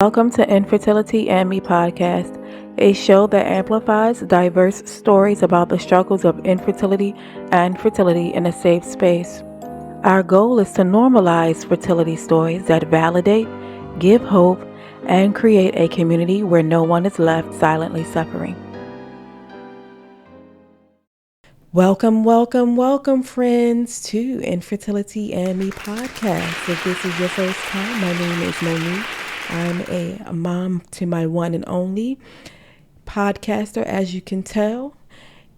Welcome to Infertility and Me podcast, a show that amplifies diverse stories about the struggles of infertility and fertility in a safe space. Our goal is to normalize fertility stories that validate, give hope, and create a community where no one is left silently suffering. Welcome, friends, to Infertility and Me podcast. If this is your first time, my name is Monique. I'm a mom to my one and only, podcaster, as you can tell,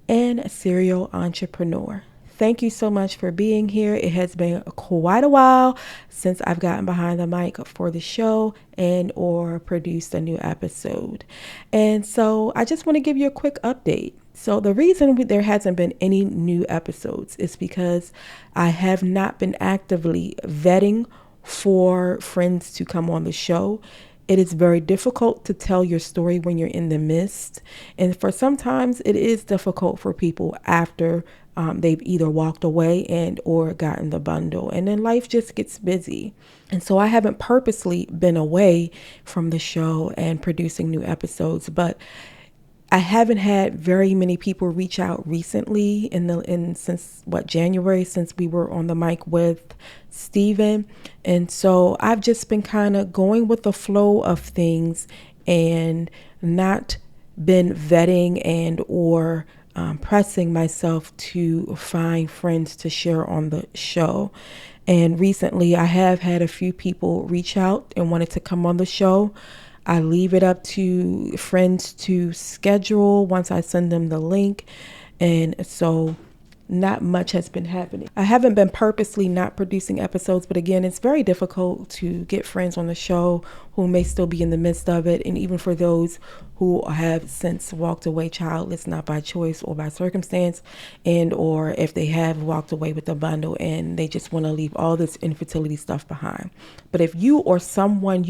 and a serial entrepreneur. Thank you so much for being here. It has been quite a while since I've gotten behind the mic for the show and or produced a new episode. And so I just want to give you a quick update. So the reason there hasn't been any new episodes is because I have not been actively vetting for friends to come on the show. It is very difficult to tell your story when you're in the midst. And for sometimes it is difficult for people after they've either walked away and or gotten the bundle. And then life just gets busy. And so I haven't purposely been away from the show and producing new episodes, but I haven't had very many people reach out recently since January, since we were on the mic with Steven. And so I've just been kind of going with the flow of things and not been vetting and or pressing myself to find friends to share on the show. And recently I have had a few people reach out and wanted to come on the show. I leave it up to friends to schedule once I send them the link. And so not much has been happening. I haven't been purposely not producing episodes, but again, it's very difficult to get friends on the show who may still be in the midst of it. And even for those who have since walked away childless, not by choice or by circumstance, and or if they have walked away with a bundle and they just want to leave all this infertility stuff behind. But if you or someone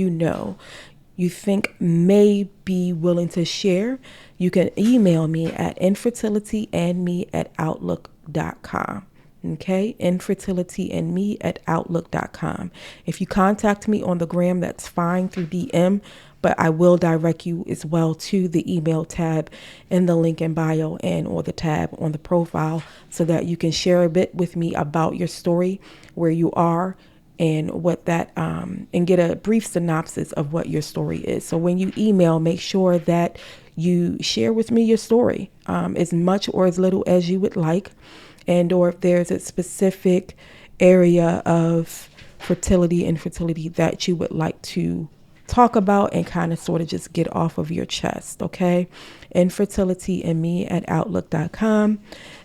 you think may be willing to share, you can email me at infertilityandme@outlook.com. Okay, infertilityandme@outlook.com. If you contact me on the gram, that's fine through DM, but I will direct you as well to the email tab in the link in bio and or the tab on the profile so that you can share a bit with me about your story, where you are, and what that and get a brief synopsis of what your story is. So when you email, make sure that you share with me your story, as much or as little as you would like, and or if there's a specific area of fertility and infertility that you would like to talk about and kind of sort of just get off of your chest. Okay, infertilityandme@outlook.com.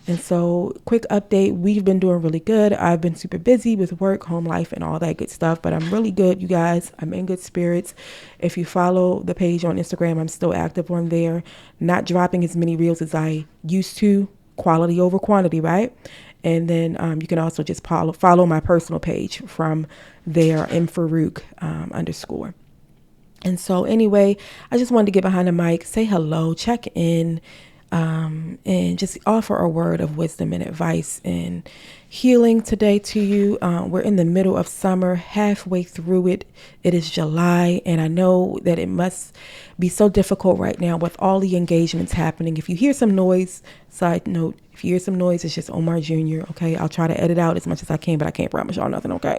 And so, quick update, we've been doing really good. I've been super busy with work, home life, and all that good stuff, but I'm really good, you guys. I'm in good spirits. If you follow the page on Instagram, I'm still active on there, not dropping as many reels as I used to, quality over quantity, right? And then you can also just follow my personal page from there, mfarouk _ And so anyway, I just wanted to get behind the mic, say hello, check in, and just offer a word of wisdom and advice and healing today to you. We're in the middle of summer, halfway through it. It is July, and I know that it must be so difficult right now with all the engagements happening. If you hear some noise, side note, if you hear some noise, it's just Omar Jr., okay? I'll try to edit out as much as I can, but I can't promise y'all nothing, okay?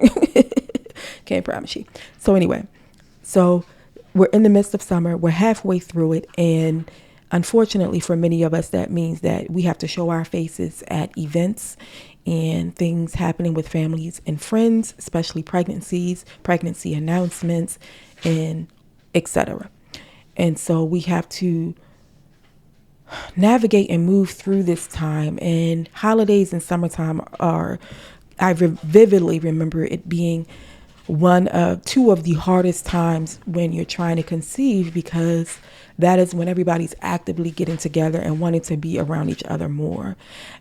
Can't promise you. So anyway, we're in the midst of summer. We're halfway through it. And unfortunately, for many of us, that means that we have to show our faces at events and things happening with families and friends, especially pregnancies, pregnancy announcements, and etc. And so we have to navigate and move through this time. And holidays and summertime I vividly remember it being two of the hardest times when you're trying to conceive, because that is when everybody's actively getting together and wanting to be around each other more.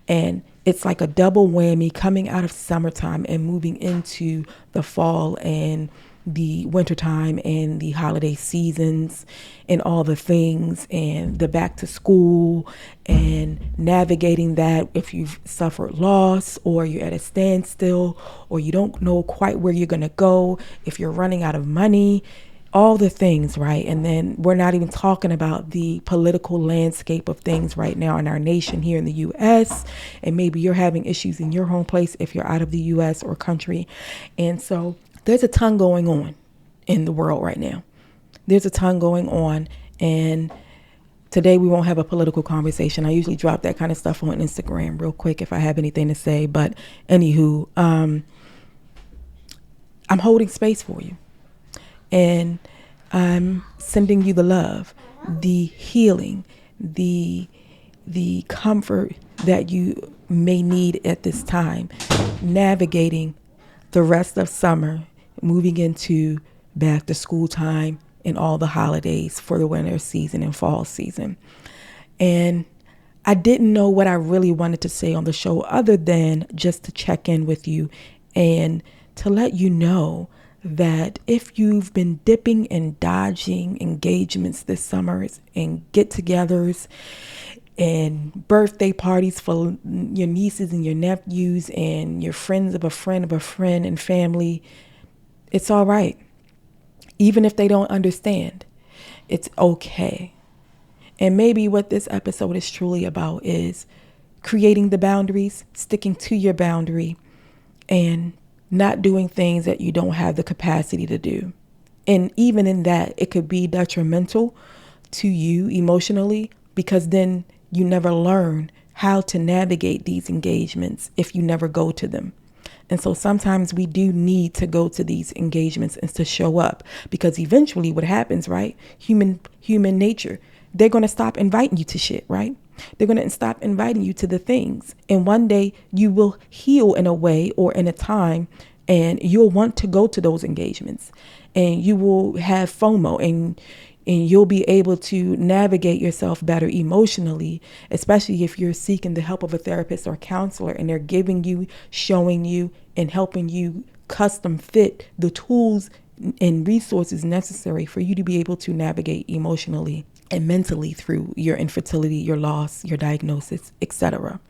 And it's like a double whammy coming out of summertime and moving into the fall and the wintertime and the holiday seasons and all the things and the back to school and navigating that if you've suffered loss or you're at a standstill or you don't know quite where you're going to go, if you're running out of money, all the things, right? And then we're not even talking about the political landscape of things right now in our nation here in the US. And maybe you're having issues in your home place if you're out of the US or country. And so there's a ton going on in the world right now. There's a ton going on. And today we won't have a political conversation. I usually drop that kind of stuff on Instagram real quick if I have anything to say. But anywho, I'm holding space for you. And I'm sending you the love, the healing, the comfort that you may need at this time, navigating the rest of summer, moving into back to school time and all the holidays for the winter season and fall season. And I didn't know what I really wanted to say on the show other than just to check in with you and to let you know that if you've been dipping and dodging engagements this summer and get-togethers and birthday parties for your nieces and your nephews and your friends of a friend and family, it's all right. Even if they don't understand, it's okay. And maybe what this episode is truly about is creating the boundaries, sticking to your boundary, and not doing things that you don't have the capacity to do. And even in that, it could be detrimental to you emotionally, because then you never learn how to navigate these engagements if you never go to them. And so sometimes we do need to go to these engagements and to show up, because eventually what happens, right? Human nature, they're going to stop inviting you to shit, right? They're going to stop inviting you to the things. And one day you will heal in a way or in a time, and you'll want to go to those engagements, and you will have FOMO, and you'll be able to navigate yourself better emotionally, especially if you're seeking the help of a therapist or counselor, and they're giving you, showing you, and helping you custom fit the tools and resources necessary for you to be able to navigate emotionally and mentally through your infertility, your loss, your diagnosis, etc.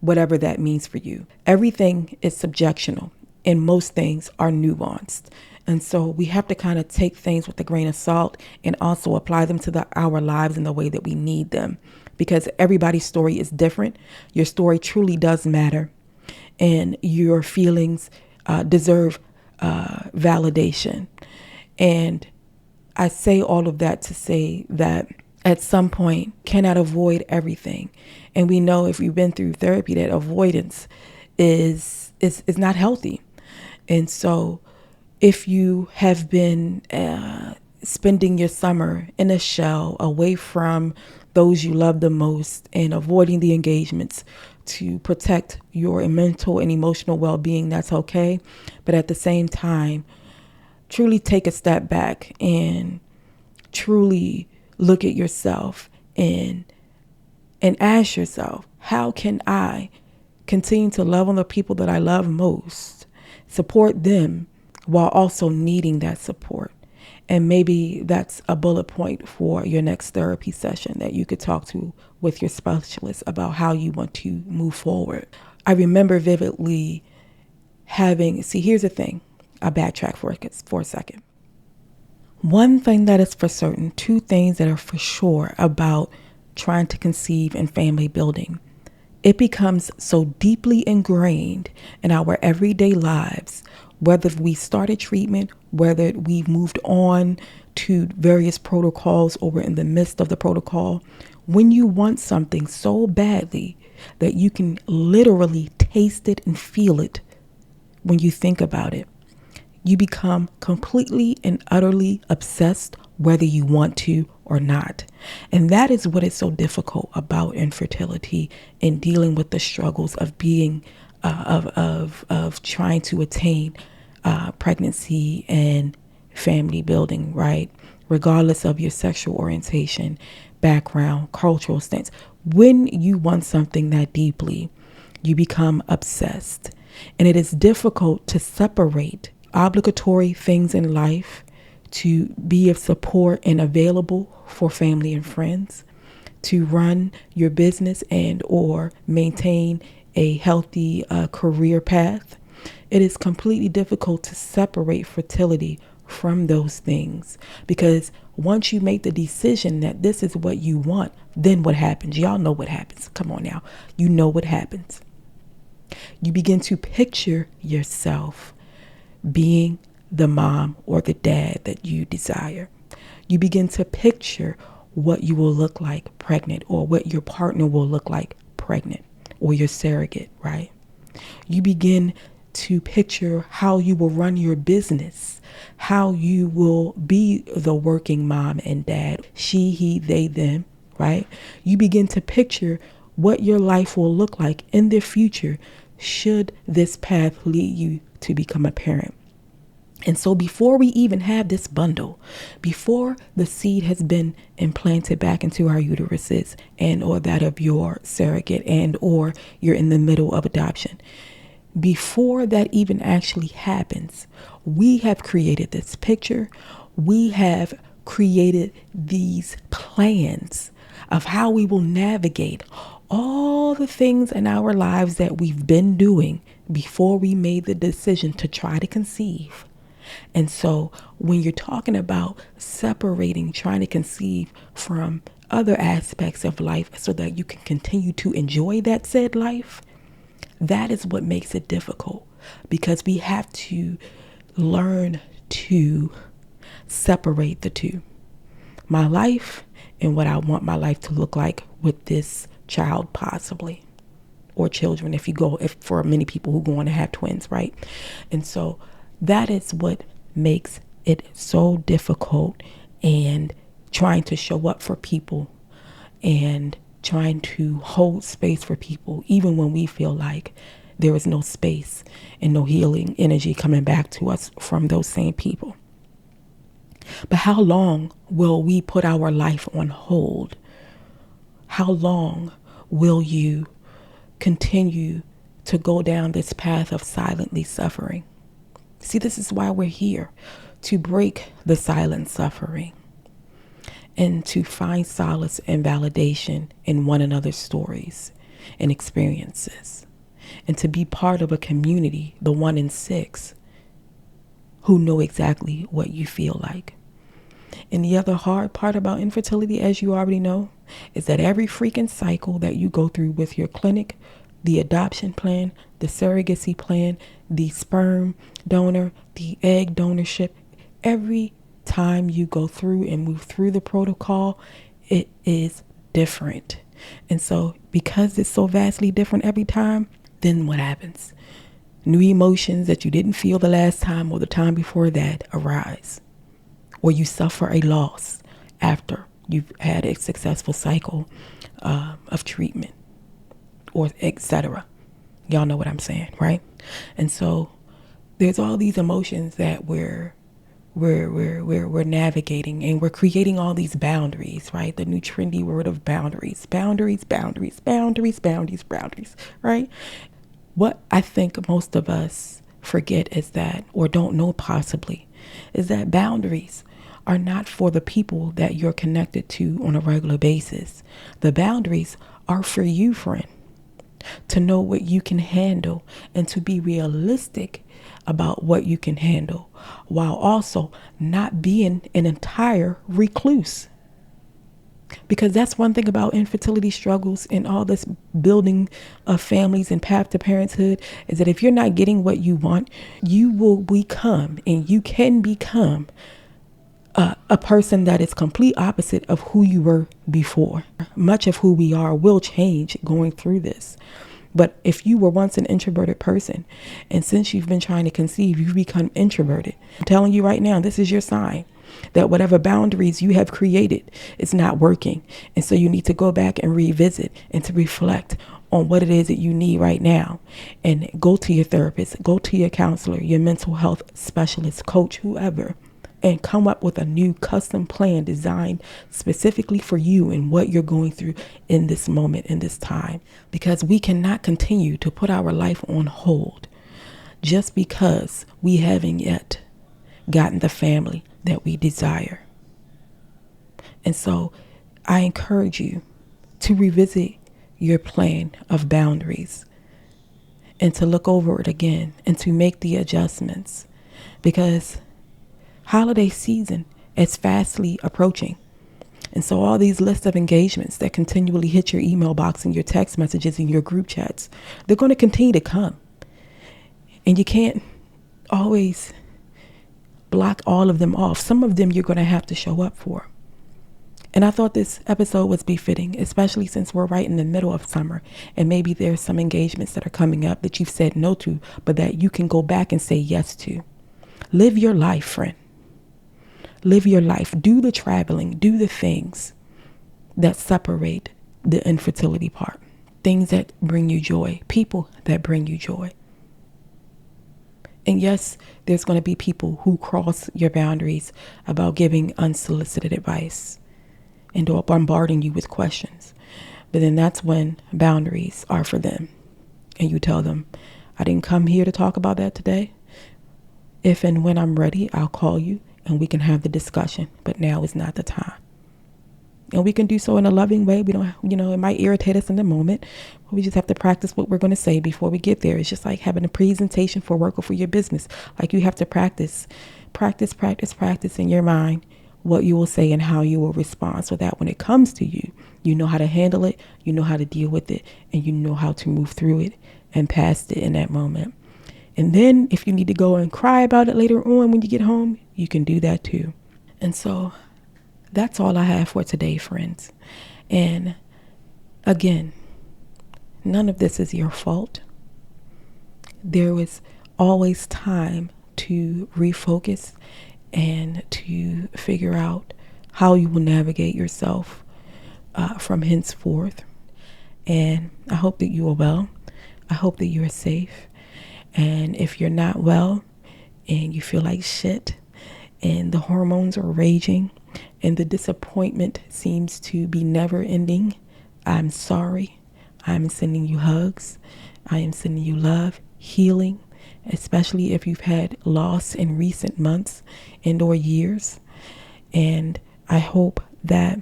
Whatever that means for you. Everything is subjectional, and most things are nuanced. And so we have to kind of take things with a grain of salt and also apply them to our lives in the way that we need them, because everybody's story is different. Your story truly does matter, and your feelings deserve validation. And I say all of that to say that at some point cannot avoid everything. And we know if you've been through therapy that avoidance is not healthy. And so if you have been spending your summer in a shell away from those you love the most and avoiding the engagements to protect your mental and emotional well-being, that's okay. But at the same time, truly take a step back and truly look at yourself and ask yourself, how can I continue to love on the people that I love most, support them while also needing that support? And maybe that's a bullet point for your next therapy session that you could talk to with your specialist about how you want to move forward. I remember vividly here's the thing. I'll backtrack for a second. One thing that is for certain, two things that are for sure about trying to conceive and family building. It becomes so deeply ingrained in our everyday lives, whether we started treatment, whether we've moved on to various protocols or we're in the midst of the protocol. When you want something so badly that you can literally taste it and feel it when you think about it, you become completely and utterly obsessed, whether you want to or not. And that is what is so difficult about infertility and dealing with the struggles of being, of trying to attain pregnancy and family building, right? Regardless of your sexual orientation, background, cultural stance. When you want something that deeply, you become obsessed. And it is difficult to separate obligatory things in life to be of support and available for family and friends, to run your business and or maintain a healthy career path. It is completely difficult to separate fertility from those things. Because once you make the decision that this is what you want, then what happens? Y'all know what happens. Come on now. You know what happens. You begin to picture yourself being the mom or the dad that you desire. You begin to picture what you will look like pregnant, or what your partner will look like pregnant, or your surrogate, right? You begin to picture how you will run your business, how you will be the working mom and dad, she, he, they, them, right? You begin to picture what your life will look like in the future should this path lead you to become a parent. And so before we even have this bundle, before the seed has been implanted back into our uteruses and or that of your surrogate and or you're in the middle of adoption, before that even actually happens, we have created this picture. We have created these plans of how we will navigate all the things in our lives that we've been doing before we made the decision to try to conceive. And so when you're talking about separating, trying to conceive from other aspects of life so that you can continue to enjoy that said life, that is what makes it difficult, because we have to learn to separate the two. My life and what I want my life to look like with this child possibly, or children if for many people who go on to have twins, right? And so that is what makes it so difficult, and trying to show up for people and trying to hold space for people, even when we feel like there is no space and no healing energy coming back to us from those same people. But how long will we put our life on hold? How long will you continue to go down this path of silently suffering? See, this is why we're here, to break the silent suffering and to find solace and validation in one another's stories and experiences, and to be part of a community, the 1 in 6, who know exactly what you feel like. And the other hard part about infertility, as you already know, is that every freaking cycle that you go through with your clinic, the adoption plan, the surrogacy plan, the sperm donor, the egg donorship, every time you go through and move through the protocol, it is different. And so because it's so vastly different every time, then what happens? New emotions that you didn't feel the last time or the time before that arise, or you suffer a loss after you've had a successful cycle of treatment, or etc. Y'all know what I'm saying, right? And so there's all these emotions that we're navigating, and we're creating all these boundaries, right? The new trendy word of boundaries, right? What I think most of us forget is that, or don't know possibly, is that boundaries are not for the people that you're connected to on a regular basis. The boundaries are for you, friend, to know what you can handle and to be realistic about what you can handle, while also not being an entire recluse. Because that's one thing about infertility struggles and all this building of families and path to parenthood, is that if you're not getting what you want, you will become, and you can become, a person that is complete opposite of who you were before. Much of who we are will change going through this. But if you were once an introverted person, and since you've been trying to conceive, you've become introverted, I'm telling you right now, this is your sign that whatever boundaries you have created is not working. And so you need to go back and revisit and to reflect on what it is that you need right now, and go to your therapist, go to your counselor, your mental health specialist, coach, whoever, and come up with a new custom plan designed specifically for you and what you're going through in this moment, in this time. Because we cannot continue to put our life on hold just because we haven't yet gotten the family that we desire. And so I encourage you to revisit your plan of boundaries and to look over it again and to make the adjustments, because holiday season is fastly approaching. And so all these lists of engagements that continually hit your email box and your text messages and your group chats, they're going to continue to come. And you can't always block all of them off. Some of them you're going to have to show up for. And I thought this episode was befitting, especially since we're right in the middle of summer. And maybe there's some engagements that are coming up that you've said no to, but that you can go back and say yes to. Live your life, friend. Live your life. Do the traveling. Do the things that separate the infertility part. Things that bring you joy. People that bring you joy. And yes, there's going to be people who cross your boundaries about giving unsolicited advice and bombarding you with questions. But then that's when boundaries are for them. And you tell them, I didn't come here to talk about that today. If and when I'm ready, I'll call you and we can have the discussion. But now is not the time. And we can do so in a loving way. We don't, it might irritate us in the moment. But we just have to practice what we're going to say before we get there. It's just like having a presentation for work or for your business. Like you have to practice in your mind what you will say and how you will respond, so that when it comes to you, you know how to handle it, you know how to deal with it, and you know how to move through it and past it in that moment. And then if you need to go and cry about it later on when you get home, you can do that too. And so that's all I have for today, friends. And again, none of this is your fault. There was always time to refocus and to figure out how you will navigate yourself from henceforth. And I hope that you are well. I hope that you are safe. And if you're not well and you feel like shit and the hormones are raging and the disappointment seems to be never ending, I'm sorry. I'm sending you hugs. I am sending you love, healing, especially if you've had loss in recent months and or years. And I hope that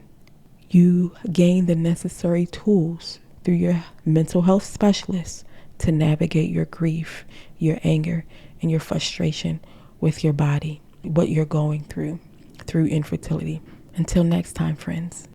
you gain the necessary tools through your mental health specialist to navigate your grief, your anger, and your frustration with your body, what you're going through infertility. Until next time, friends.